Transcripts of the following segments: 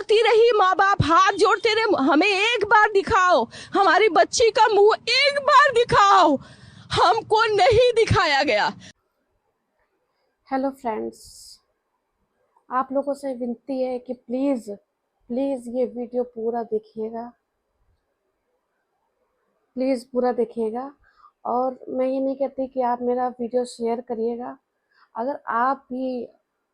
बोलती रही, माँ बाप हाथ जोड़ते रहे, हमें एक बार दिखाओ, हमारी बच्ची का मुंह एक बार दिखाओ। हमको नहीं दिखाया गया। हेलो फ्रेंड्स, आप लोगों से विनती है कि प्लीज़ प्लीज़ ये वीडियो पूरा देखिएगा, प्लीज़ पूरा देखिएगा। और मैं ये नहीं कहती कि आप मेरा वीडियो शेयर करिएगा। अगर आप भी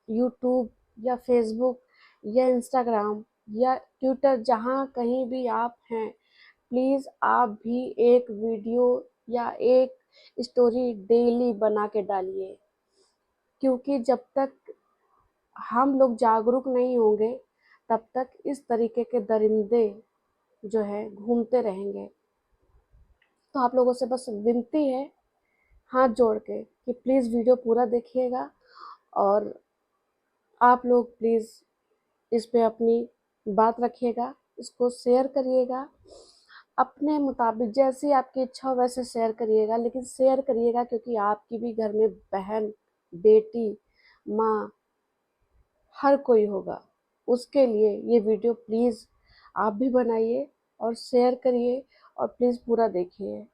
यूट्यूब या फेसबुक या इंस्टाग्राम या ट्विटर, जहाँ कहीं भी आप हैं, प्लीज़ आप भी एक वीडियो या एक स्टोरी डेली बना के डालिए, क्योंकि जब तक हम लोग जागरूक नहीं होंगे तब तक इस तरीके के दरिंदे जो है घूमते रहेंगे। तो आप लोगों से बस विनती है, हाथ जोड़ के, कि प्लीज़ वीडियो पूरा देखिएगा और आप लोग प्लीज़ इस पे अपनी बात रखिएगा, इसको शेयर करिएगा अपने मुताबिक, जैसी आपकी इच्छा हो वैसे शेयर करिएगा, लेकिन शेयर करिएगा क्योंकि आपकी भी घर में बहन, बेटी, माँ, हर कोई होगा। उसके लिए ये वीडियो प्लीज़ आप भी बनाइए और शेयर करिए और प्लीज़ पूरा देखिए।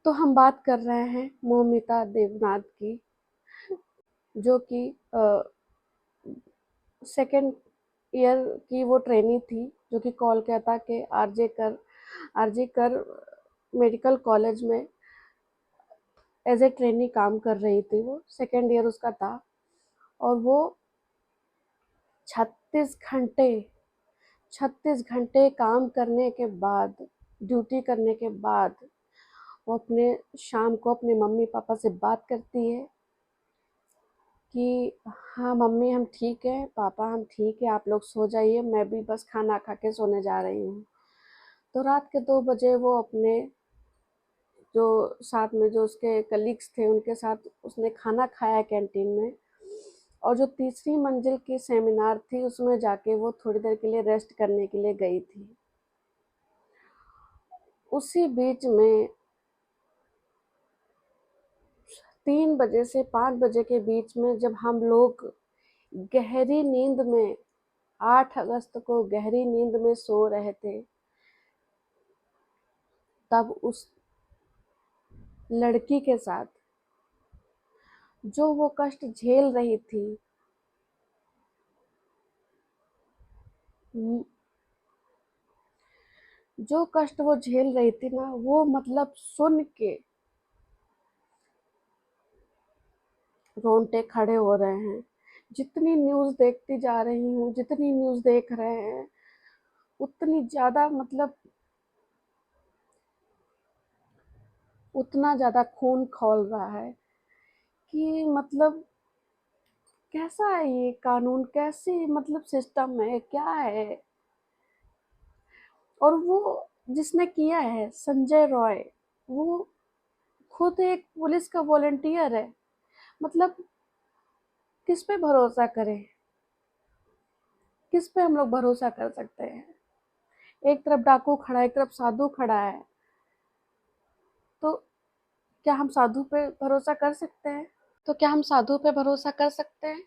तो हम बात कर रहे हैं मौमिता देवनाथ की, जो कि सेकेंड ईयर की वो ट्रेनी थी, जो कि कोलकाता के आरजे कर मेडिकल कॉलेज में एज ए ट्रेनी काम कर रही थी। वो सेकेंड ईयर उसका था और वो 36 घंटे 36 घंटे काम करने के बाद, ड्यूटी करने के बाद, वो अपने शाम को अपने मम्मी पापा से बात करती है कि हाँ मम्मी हम ठीक है, पापा हम ठीक है, आप लोग सो जाइए, मैं भी बस खाना खा के सोने जा रही हूँ। तो रात के 2 बजे वो अपने जो साथ में जो उसके कलीग्स थे उनके साथ उसने खाना खाया कैंटीन में, और जो तीसरी मंजिल की सेमिनार थी उसमें जाके वो थोड़ी देर के लिए रेस्ट करने के लिए गई थी। उसी बीच में 3 बजे से 5 बजे के बीच में, जब हम लोग गहरी नींद में 8 अगस्त को गहरी नींद में सो रहे थे, तब उस लड़की के साथ जो वो कष्ट झेल रही थी, जो कष्ट वो झेल रही थी ना, वो मतलब सुन के रोंगटे खड़े हो रहे हैं। जितनी न्यूज़ देखती जा रही हूँ, जितनी न्यूज़ देख रहे हैं, उतनी ज़्यादा मतलब उतना ज़्यादा खून खौल रहा है कि मतलब कैसा है ये कानून, कैसी मतलब सिस्टम है, क्या है। और वो जिसने किया है, संजय रॉय, वो खुद एक पुलिस का वॉलंटियर है। मतलब किस पे भरोसा करें, किस पे हम लोग भरोसा कर सकते हैं। एक तरफ डाकू खड़ा है, एक तरफ साधु खड़ा है, तो क्या हम साधु पे भरोसा कर सकते हैं? तो क्या हम साधु पे भरोसा कर सकते हैं?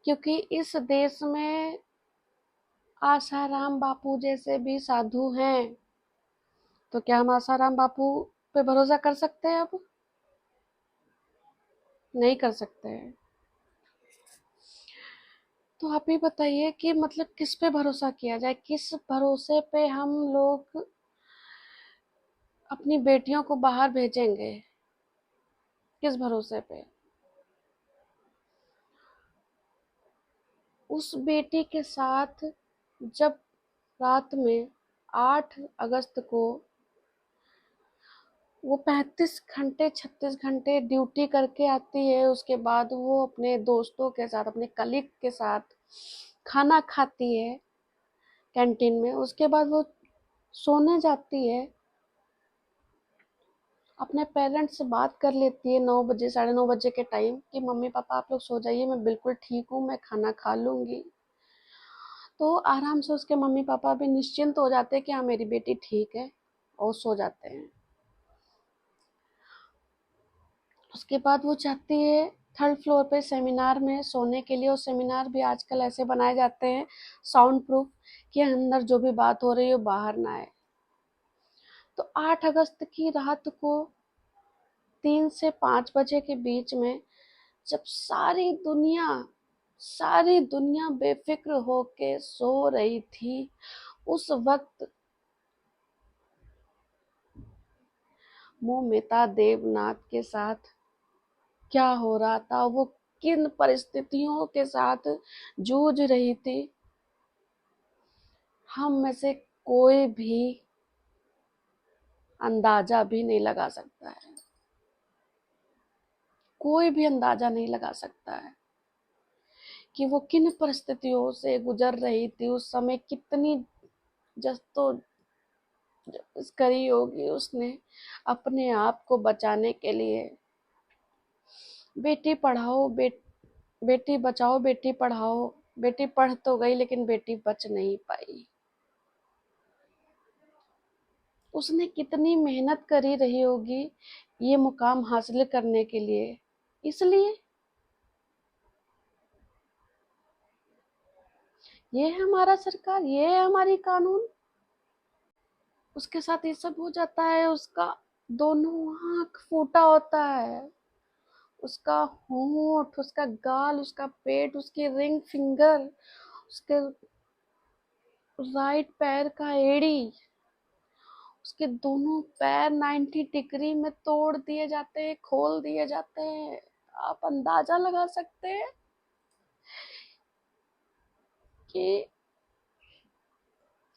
क्योंकि इस देश में आसाराम बापू जैसे भी साधु हैं, तो क्या हम आसाराम बापू पे भरोसा कर सकते हैं? अब नहीं कर सकते हैं। तो आप ही बताइए कि मतलब किस पे भरोसा किया जाए, किस भरोसे पे हम लोग अपनी बेटियों को बाहर भेजेंगे, किस भरोसे पे? उस बेटी के साथ जब रात में 8 अगस्त को वो 35 घंटे 36 घंटे ड्यूटी करके आती है, उसके बाद वो अपने दोस्तों के साथ, अपने कलीग के साथ खाना खाती है कैंटीन में, उसके बाद वो सोने जाती है, अपने पेरेंट्स से बात कर लेती है 9 बजे 9:30 बजे के टाइम कि मम्मी पापा आप लोग सो जाइए, मैं बिल्कुल ठीक हूँ, मैं खाना खा लूँगी। तो आराम से उसके मम्मी पापा भी निश्चिंत हो जाते हैं कि हाँ मेरी बेटी ठीक है, और सो जाते हैं। उसके बाद वो चाहती है थर्ड फ्लोर पे सेमिनार में सोने के लिए, और सेमिनार भी आजकल ऐसे बनाए जाते हैं साउंड प्रूफ कि अंदर जो भी बात हो रही है बाहर ना आए। तो 8 अगस्त की रात को 3 से 5 बजे के बीच में जब सारी दुनिया बेफिक्र होके सो रही थी, उस वक्त मौमिता देवनाथ के साथ क्या हो रहा था, वो किन परिस्थितियों के साथ जूझ रही थी, हम में से कोई भी अंदाजा भी नहीं लगा सकता है। कोई भी अंदाजा नहीं लगा सकता है कि वो किन परिस्थितियों से गुजर रही थी, उस समय कितनी जस्तोजहद करी होगी उसने अपने आप को बचाने के लिए। बेटी पढ़ाओ, बेटी बचाओ, बेटी पढ़ाओ। बेटी पढ़ तो गई लेकिन बेटी बच नहीं पाई। उसने कितनी मेहनत करी रही होगी ये मुकाम हासिल करने के लिए। इसलिए ये है हमारा सरकार, ये है हमारी कानून। उसके साथ ये सब हो जाता है। उसका दोनों आंख फूटा होता है, उसका होंठ, उसका गाल, उसका पेट, उसकी रिंग फिंगर, उसके राइट पैर का एड़ी, उसके दोनों पैर 90 डिग्री में तोड़ दिए जाते हैं, खोल दिए जाते हैं। आप अंदाजा लगा सकते हैं कि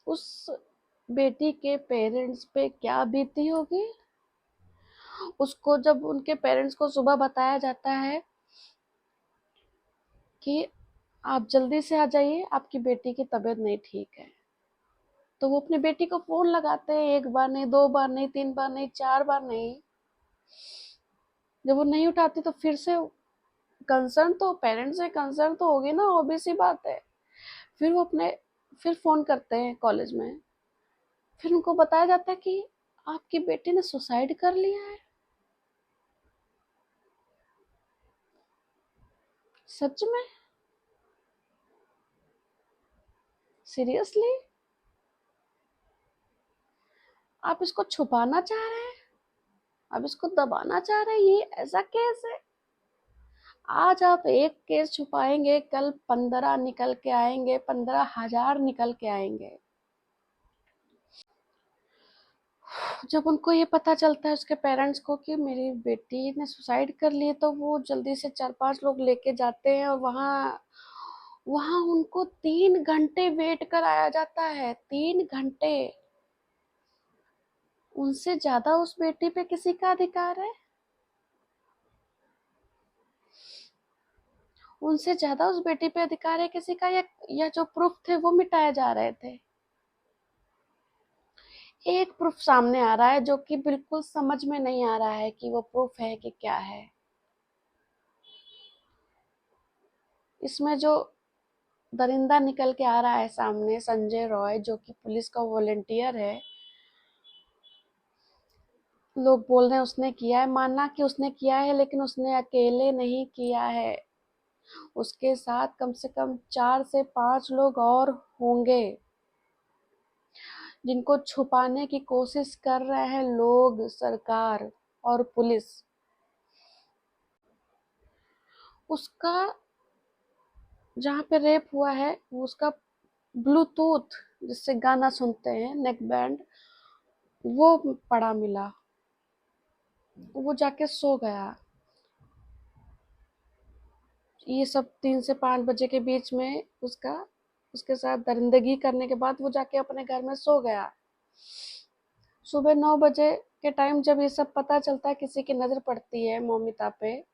उस बेटी के पेरेंट्स पे क्या बीती होगी। उसको जब उनके पेरेंट्स को सुबह बताया जाता है कि आप जल्दी से आ जाइए, आपकी बेटी की तबीयत नहीं ठीक है, तो वो अपनी बेटी को फोन लगाते हैं। 1 बार नहीं, 2 बार नहीं, 3 बार नहीं, 4 बार नहीं। जब वो नहीं उठाती तो फिर से कंसर्न तो पेरेंट्स से कंसर्न तो होगी ना, ऑब्वियस सी बात है। फिर फोन करते हैं कॉलेज में। फिर उनको बताया जाता है कि आपकी बेटी ने सुसाइड कर लिया है। सच में? सीरियसली? आप इसको छुपाना चाह रहे हैं, आप इसको दबाना चाह रहे हैं? ये ऐसा केस है। आज आप एक केस छुपाएंगे, कल 15 निकल के आएंगे, 15,000 निकल के आएंगे। जब उनको ये पता चलता है उसके पेरेंट्स को कि मेरी बेटी ने सुसाइड कर ली, तो वो जल्दी से 4-5 लोग लेके जाते हैं, और वहाँ वहाँ उनको 3 घंटे वेट कराया जाता है। 3 घंटे। उनसे ज्यादा उस बेटी पे किसी का अधिकार है? उनसे ज्यादा उस बेटी पे अधिकार है किसी का? या जो प्रूफ थे वो मिटाए जा रहे थे? एक प्रूफ सामने आ रहा है जो कि बिल्कुल समझ में नहीं आ रहा है कि वो प्रूफ है कि क्या है। इसमें जो दरिंदा निकल के आ रहा है सामने, संजय रॉय, जो कि पुलिस का वॉलंटियर है, लोग बोल रहे हैं उसने किया है। माना कि उसने किया है, लेकिन उसने अकेले नहीं किया है। उसके साथ कम से कम 4 से 5 लोग और होंगे जिनको छुपाने की कोशिश कर रहे हैं लोग, सरकार और पुलिस। उसका जहाँ पे रेप हुआ है, वो उसका ब्लूटूथ जिससे गाना सुनते हैं, नेक बैंड, वो पड़ा मिला। वो जाके सो गया। ये सब 3 से 5 बजे के बीच में उसके साथ दरिंदगी करने के बाद वो जाके अपने घर में सो गया। सुबह 9 बजे के टाइम जब ये सब पता चलता है, किसी की नजर पड़ती है मौमिता पे,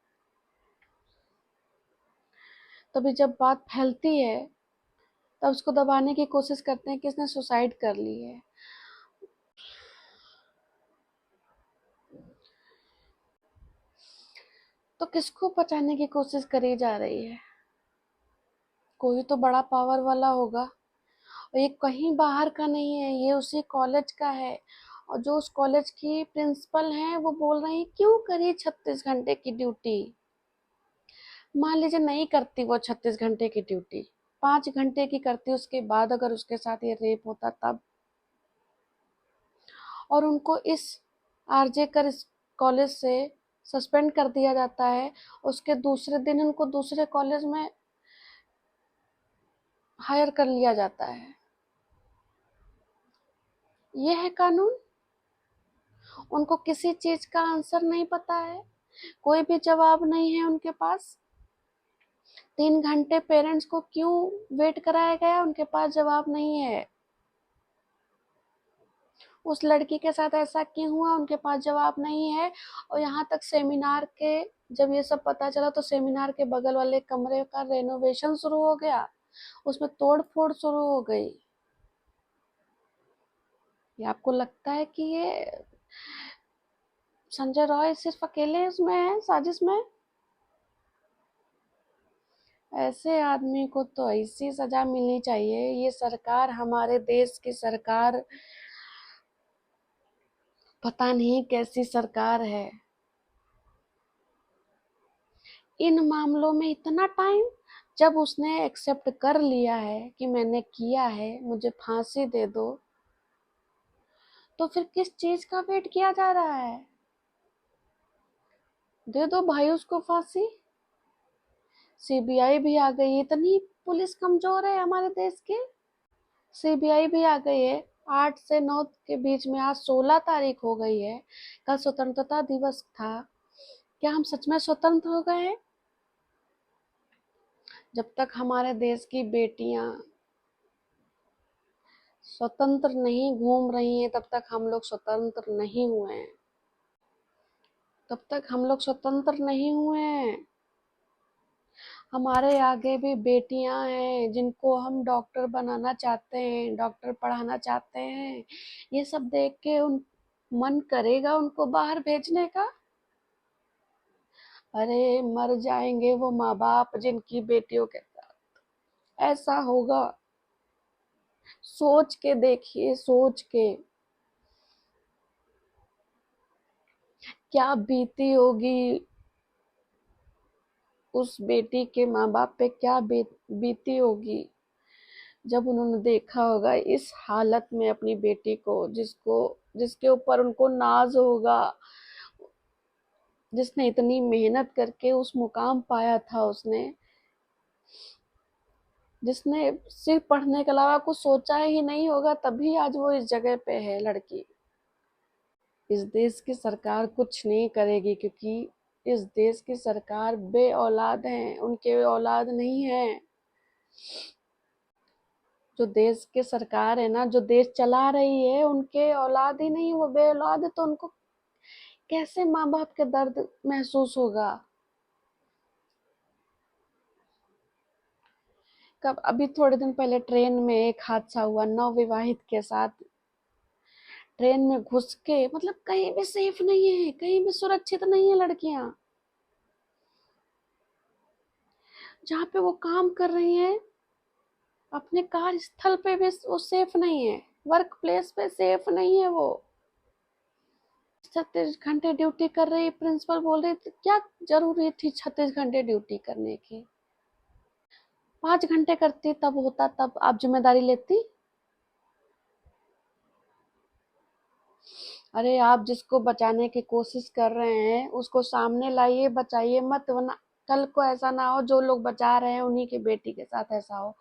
तभी जब बात फैलती है तब उसको दबाने की कोशिश करते हैं कि इसने सुसाइड कर ली है। तो किसको बचाने की कोशिश करी जा रही है? कोई तो बड़ा पावर वाला होगा, और ये कहीं बाहर का नहीं है, ये उसी कॉलेज का है। और जो उस कॉलेज की प्रिंसिपल हैं वो बोल रही हैं क्यों करी 36 घंटे की ड्यूटी। मान लीजिए नहीं करती वो 36 घंटे की ड्यूटी, 5 घंटे की करती, उसके बाद अगर उसके साथ ये रेप होता तब, और उनको इस आरजे कर इस कॉलेज से सस्पेंड कर दिया जाता है, उसके दूसरे दिन उनको दूसरे कॉलेज में हायर कर लिया जाता है। ये है कानून। उनको किसी चीज का आंसर नहीं पता है, कोई भी जवाब नहीं है उनके पास। 3 घंटे पेरेंट्स को क्यों वेट कराया गया, उनके पास जवाब नहीं है। उस लड़की के साथ ऐसा क्यों हुआ, उनके पास जवाब नहीं है। और यहाँ तक सेमिनार के, जब ये सब पता चला तो सेमिनार के बगल वाले कमरे का रेनोवेशन शुरू हो गया, उसमें तोड़ फोड़ शुरू हो गई। ये आपको लगता है कि ये संजय रॉय सिर्फ अकेले इसमें है, साजिश में? ऐसे आदमी को तो ऐसी सजा मिलनी चाहिए। ये सरकार, हमारे देश की सरकार, पता नहीं कैसी सरकार है। इन मामलों में इतना टाइम, जब उसने एक्सेप्ट कर लिया है कि मैंने किया है, मुझे फांसी दे दो, तो फिर किस चीज का वेट किया जा रहा है? दे दो भाई उसको फांसी। सीबीआई भी आ गई, इतनी पुलिस कमजोर है हमारे देश की। सीबीआई भी आ गई है। 8 से 9 के बीच में आज 16 तारीख हो गई है, कल स्वतंत्रता दिवस था। क्या हम सच में स्वतंत्र हो गए हैं? जब तक हमारे देश की बेटियां स्वतंत्र नहीं घूम रही हैं, तब तक हम लोग स्वतंत्र नहीं हुए हैं। तब तक हम लोग स्वतंत्र नहीं हुए हैं। हमारे आगे भी बेटियां हैं जिनको हम डॉक्टर बनाना चाहते हैं, डॉक्टर पढ़ाना चाहते हैं। ये सब देख के उन मन करेगा उनको बाहर भेजने का? अरे मर जाएंगे वो माँ बाप जिनकी बेटियों के साथ ऐसा होगा। सोच के देखिए, सोच के क्या बीती होगी उस बेटी के माँ बाप पे, क्या बीती होगी जब उन्होंने देखा होगा इस हालत में अपनी बेटी को, जिसके ऊपर उनको नाज होगा, जिसने इतनी मेहनत करके उस मुकाम पाया था, जिसने सिर्फ पढ़ने के अलावा कुछ सोचा ही नहीं होगा, तभी आज वो इस जगह पे है लड़की। इस देश की सरकार कुछ नहीं करेगी, क्योंकि इस देश की सरकार बे औलाद है, उनके औलाद नहीं है। जो देश की सरकार है ना, जो देश चला रही है, उनके औलाद ही नहीं, वो बे औलाद है। तो उनको कैसे माँ बाप के दर्द महसूस होगा? कब, अभी थोड़े दिन पहले ट्रेन में एक हादसा हुआ नवविवाहित के साथ। ट्रेन में घुस के, मतलब कहीं भी सेफ नहीं है, कहीं भी सुरक्षित नहीं है लड़कियां। जहाँ पे वो काम कर रही हैं, अपने कार्यस्थल पे भी वो सेफ नहीं है, वर्क प्लेस पे सेफ नहीं है वो। 36 घंटे ड्यूटी कर रही, प्रिंसिपल बोल रही थी, क्या जरूरी थी 36 घंटे ड्यूटी करने की? 5 घंटे करती तब होता, तब आप जिम्मेदारी लेती। अरे आप जिसको बचाने की कोशिश कर रहे हैं उसको सामने लाइए, बचाइए मत, वरना कल को ऐसा ना हो जो लोग बचा रहे हैं उन्हीं की बेटी के साथ ऐसा हो।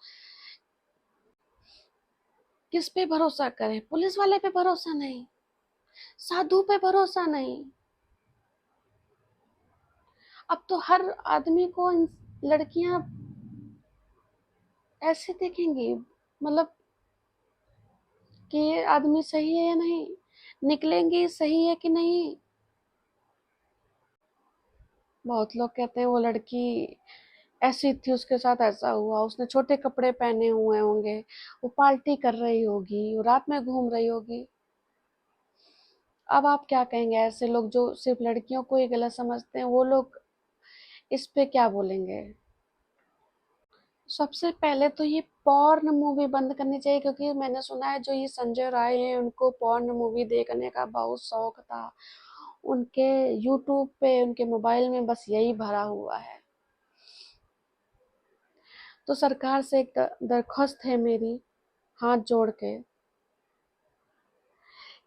किस पे भरोसा करें? पुलिस वाले पे भरोसा नहीं, साधु पे भरोसा नहीं। अब तो हर आदमी को लड़कियां ऐसे देखेंगी, मतलब कि ये आदमी सही है या नहीं, निकलेंगी सही है कि नहीं। बहुत लोग कहते हैं वो लड़की ऐसी थी, उसके साथ ऐसा हुआ, उसने छोटे कपड़े पहने हुए होंगे, वो पार्टी कर रही होगी, वो रात में घूम रही होगी। अब आप क्या कहेंगे? ऐसे लोग जो सिर्फ लड़कियों को ही गलत समझते हैं, वो लोग इस पे क्या बोलेंगे? सबसे पहले तो ये पॉर्न मूवी बंद करनी चाहिए, क्योंकि मैंने सुना है जो ये संजय राय हैं उनको पॉर्न मूवी देखने का बहुत शौक था। उनके यूट्यूब पे, उनके मोबाइल में बस यही भरा हुआ है। तो सरकार से एक दरख्वास्त है मेरी हाथ जोड़ के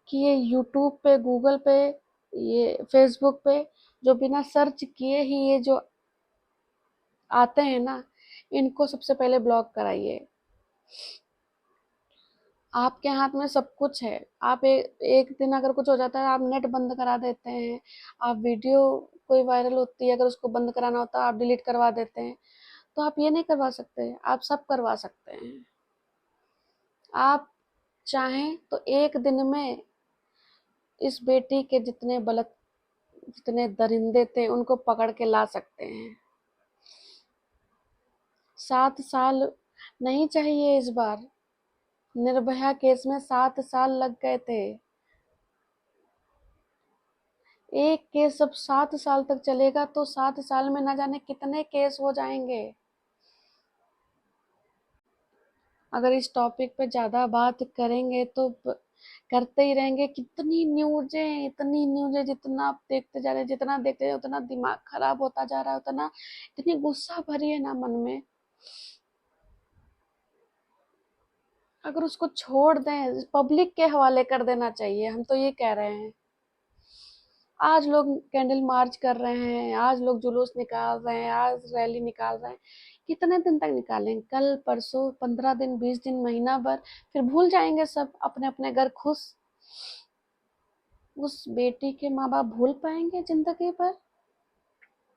कि ये यूट्यूब पे, गूगल पे, ये फेसबुक पे जो बिना सर्च किए ही ये जो आते हैं ना, इनको सबसे पहले ब्लॉक कराइए। आपके हाथ में सब कुछ है। आप एक दिन अगर कुछ हो जाता है, आप नेट बंद करा देते हैं। आप वीडियो कोई वायरल होती है, अगर उसको बंद कराना होता है, आप डिलीट करवा देते हैं। तो आप ये नहीं करवा सकते, आप सब करवा सकते हैं। आप चाहें तो एक दिन में इस बेटी के जितने दरिंदे थे उनको पकड़ के ला सकते हैं। 7 साल नहीं चाहिए इस बार। निर्भया केस में 7 साल लग गए थे। एक केस अब 7 साल तक चलेगा तो 7 साल में ना जाने कितने केस हो जाएंगे। अगर इस टॉपिक पे ज्यादा बात करेंगे तो करते ही रहेंगे। इतनी न्यूजें जितना आप देखते जा रहे हैं, जितना देखते हैं उतना दिमाग खराब होता जा रहा है, उतना इतनी गुस्सा भरी है ना मन में। अगर उसको छोड़ दें, पब्लिक के हवाले कर देना चाहिए। हम तो ये कह रहे हैं। आज लोग कैंडल मार्च कर रहे हैं, आज लोग जुलूस निकाल रहे हैं, आज रैली निकाल रहे हैं। कितने दिन तक निकालें? कल परसों, 15 दिन, 20 दिन, महीना भर, फिर भूल जाएंगे सब अपने अपने घर खुश। उस बेटी के माँ बाप भूल पाएंगे जिंदगी भर?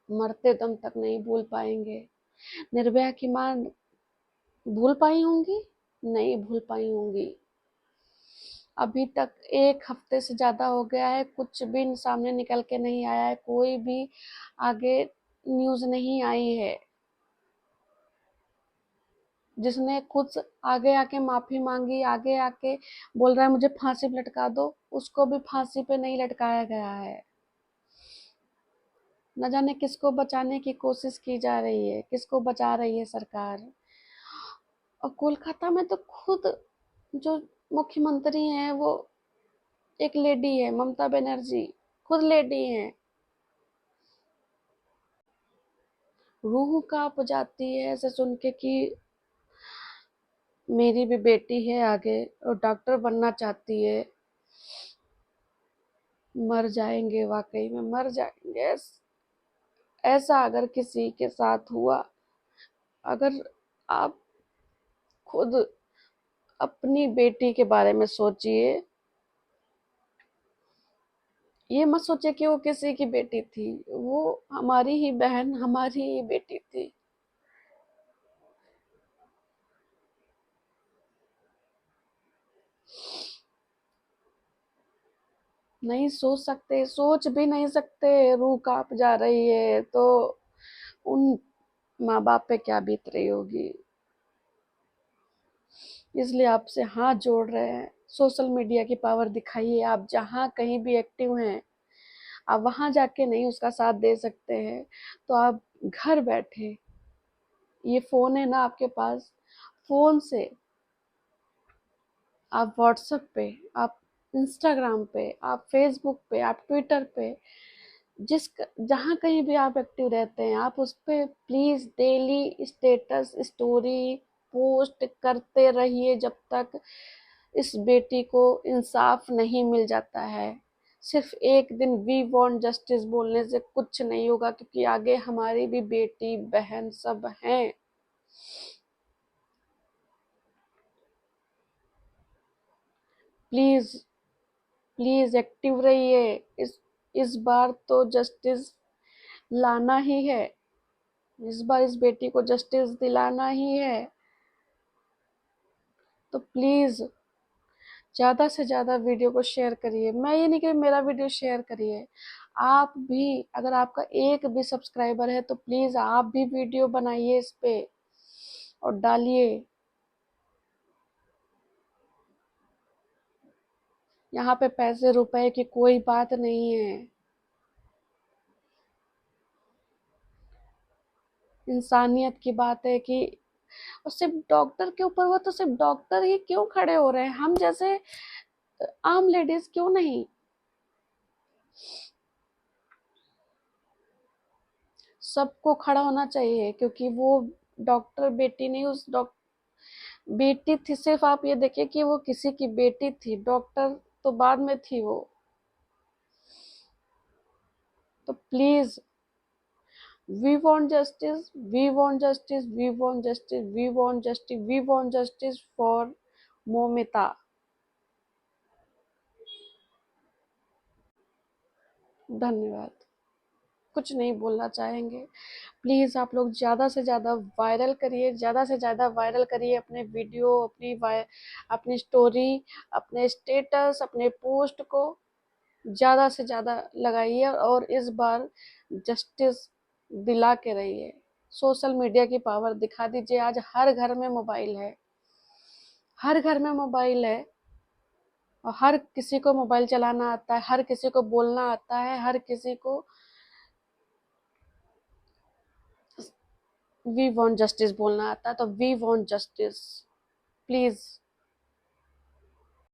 मरते दम तक नहीं भूल पाएंगे। निर्भया की माँ भूल पाई होंगी? नहीं भूल पाई होंगी। अभी तक 1 हफ्ते से ज्यादा हो गया है, कुछ भी सामने निकल के नहीं आया है, कोई भी आगे न्यूज नहीं आई है। जिसने खुद आगे आके माफी मांगी, आगे आके बोल रहा है मुझे फांसी पे लटका दो, उसको भी फांसी पे नहीं लटकाया गया है। न जाने किसको बचाने की कोशिश की जा रही है, किसको बचा रही है सरकार। और कोलकाता में तो खुद जो मुख्यमंत्री हैं वो एक लेडी है, ममता बनर्जी, खुद लेडी है। रूह कांप जाती है ऐसे सुन के कि मेरी भी बेटी है आगे और डॉक्टर बनना चाहती है। मर जाएंगे, वाकई में मर जाएंगे। ऐसा अगर किसी के साथ हुआ, अगर आप खुद अपनी बेटी के बारे में सोचिए। ये मत सोचिए कि वो किसी की बेटी थी, वो हमारी ही बहन, हमारी ही बेटी थी। नहीं सोच सकते, सोच भी नहीं सकते। रूह कांप जा रही है तो उन माँ बाप पे क्या बीत रही होगी। इसलिए आपसे हाथ जोड़ रहे हैं, सोशल मीडिया की पावर दिखाइए। आप जहाँ कहीं भी एक्टिव हैं, आप वहां जाके नहीं उसका साथ दे सकते हैं तो आप घर बैठे, ये फोन है ना आपके पास, फोन से आप व्हाट्सएप पे, आप इंस्टाग्राम पे, आप फेसबुक पे, आप ट्विटर पे, जिस जहाँ कहीं भी आप एक्टिव रहते हैं, आप उस पे please daily status story post करते रहिए जब तक इस बेटी को इंसाफ नहीं मिल जाता है। सिर्फ एक दिन वी वांट जस्टिस बोलने से कुछ नहीं होगा, क्योंकि आगे हमारी भी बेटी बहन सब हैं। प्लीज प्लीज एक्टिव रहिए। इस बार तो जस्टिस लाना ही है। इस बार इस बेटी को जस्टिस दिलाना ही है। तो प्लीज ज्यादा से ज्यादा वीडियो को शेयर करिए। मैं ये नहीं कि मेरा वीडियो शेयर करिए, आप भी, अगर आपका एक भी सब्सक्राइबर है तो प्लीज आप भी वीडियो बनाइए इस पे और डालिए। यहाँ पे पैसे रुपए की कोई बात नहीं है। इंसानियत की बात है कि, और सिर्फ डॉक्टर के ऊपर हुआ तो सिर्फ डॉक्टर ही क्यों खड़े हो रहे हैं? हम जैसे आम लेडीज क्यों नहीं? सबको खड़ा होना चाहिए, क्योंकि वो डॉक्टर बेटी नहीं, उस बेटी थी, सिर्फ आप ये देखिए कि वो किसी की बेटी थी, डॉक्टर तो बाद में थी वो। तो please, we want justice, we want justice, we want justice, we want justice, we want justice for Moumita. धन्यवाद। कुछ नहीं बोलना चाहेंगे। प्लीज़ आप लोग ज़्यादा से ज़्यादा वायरल करिए, ज़्यादा से ज़्यादा वायरल करिए अपने वीडियो, अपनी स्टोरी, अपने स्टेटस, अपने पोस्ट को ज़्यादा से ज़्यादा लगाइए और इस बार जस्टिस दिला के रहिए। सोशल मीडिया की पावर दिखा दीजिए। आज हर घर में मोबाइल है, हर घर में मोबाइल है और हर किसी को मोबाइल चलाना आता है, हर किसी को बोलना आता है, हर किसी को वी वांट जस्टिस बोलना आता है। तो वी वांट जस्टिस, प्लीज